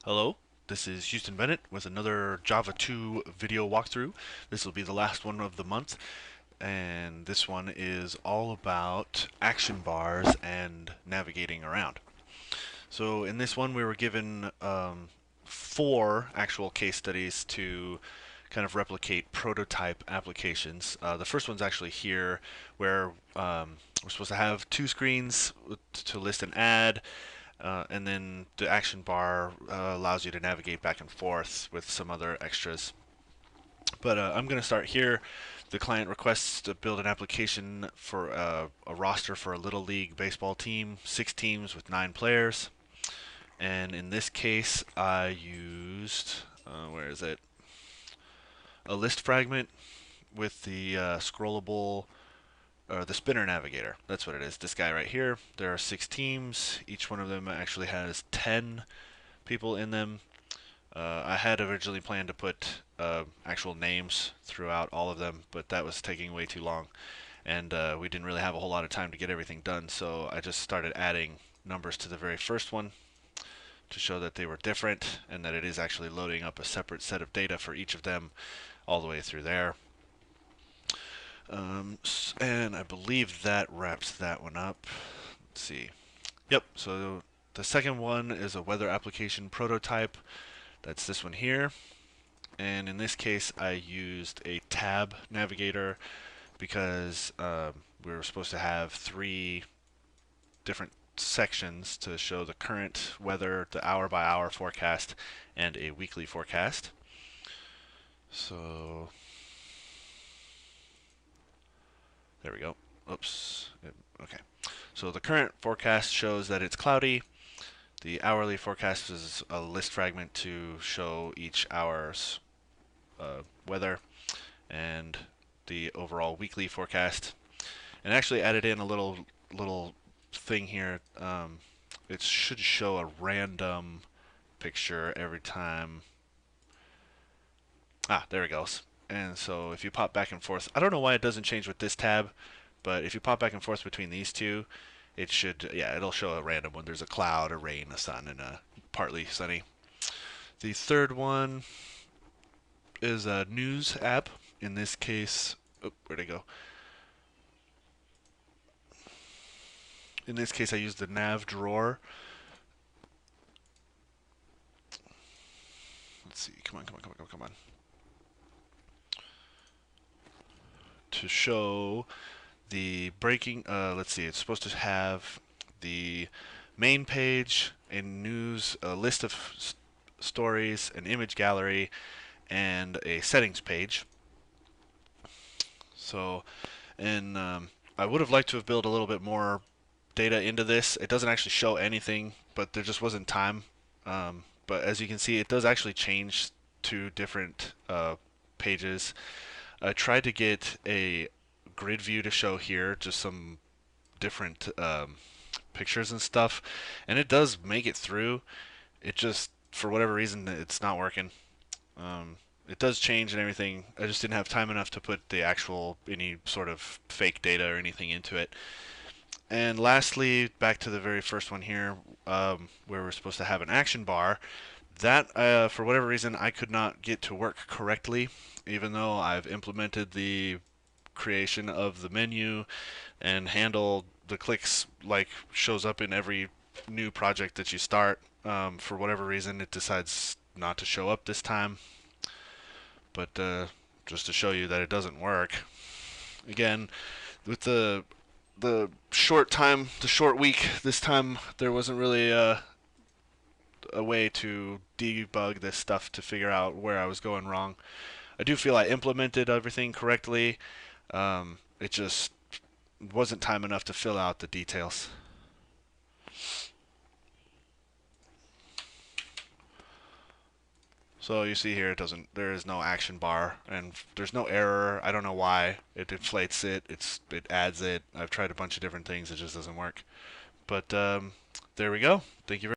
Hello, this is Houston Bennett with another Java 2 video walkthrough. This will be the last one of the month, and this one is all about action bars and navigating around. So in this one we were given 4 actual case studies to kind of replicate prototype applications. The first one's actually here where we're supposed to have 2 screens to list an ad, and then the action bar allows you to navigate back and forth with some other extras. But I'm going to start here. The client requests to build an application for a roster for a Little League baseball team, 6 teams with 9 players. And in this case, I used, where is it? A list fragment with the scrollable, or the spinner navigator. That's what it is. This guy right here. There are 6 teams. Each one of them actually has 10 people in them. I had originally planned to put actual names throughout all of them, but that was taking way too long, and we didn't really have a whole lot of time to get everything done, so I just started adding numbers to the very first one to show that they were different and that it is actually loading up a separate set of data for each of them all the way through there. And I believe that wraps that one up. Let's see. Yep, so the second one is a weather application prototype. That's this one here. And in this case, I used a tab navigator because we were supposed to have 3 different sections to show the current weather, the hour by hour forecast, and a weekly forecast. So there we go. Oops. Okay. So the current forecast shows that it's cloudy. The hourly forecast is a list fragment to show each hour's weather, and the overall weekly forecast. And actually added in a little thing here. It should show a random picture every time. Ah, there it goes. And so if you pop back and forth, I don't know why it doesn't change with this tab, but if you pop back and forth between these two, it should, yeah, it'll show a random one. There's a cloud, a rain, a sun, and a partly sunny. The third one is a news app. In this case, oh, where'd it go? In this case, I used the nav drawer. Let's see. Come on, come on, come on, come on. To show the breaking, let's see, it's supposed to have the main page, a news, a list of stories, an image gallery, and a settings page. So, and I would have liked to have built a little bit more data into this. It doesn't actually show anything, but there just wasn't time. But as you can see, it does actually change to different pages. I tried to get a grid view to show here, just some different pictures and stuff, and it does make it through. It just, for whatever reason, it's not working. It does change and everything. I just didn't have time enough to put the actual, any sort of fake data or anything into it. And lastly, back to the very first one here, where we're supposed to have an action bar. That, for whatever reason, I could not get to work correctly, even though I've implemented the creation of the menu and handle the clicks like shows up in every new project that you start. For whatever reason, it decides not to show up this time. But just to show you that it doesn't work. Again, with the short time, the short week, this time there wasn't really a way to debug this stuff to figure out where I was going wrong. I do feel I implemented everything correctly. It just wasn't time enough to fill out the details. So you see here, it doesn't. There is no action bar, and there's no error. I don't know why. It inflates it. It adds it. I've tried a bunch of different things. It just doesn't work. But there we go. Thank you very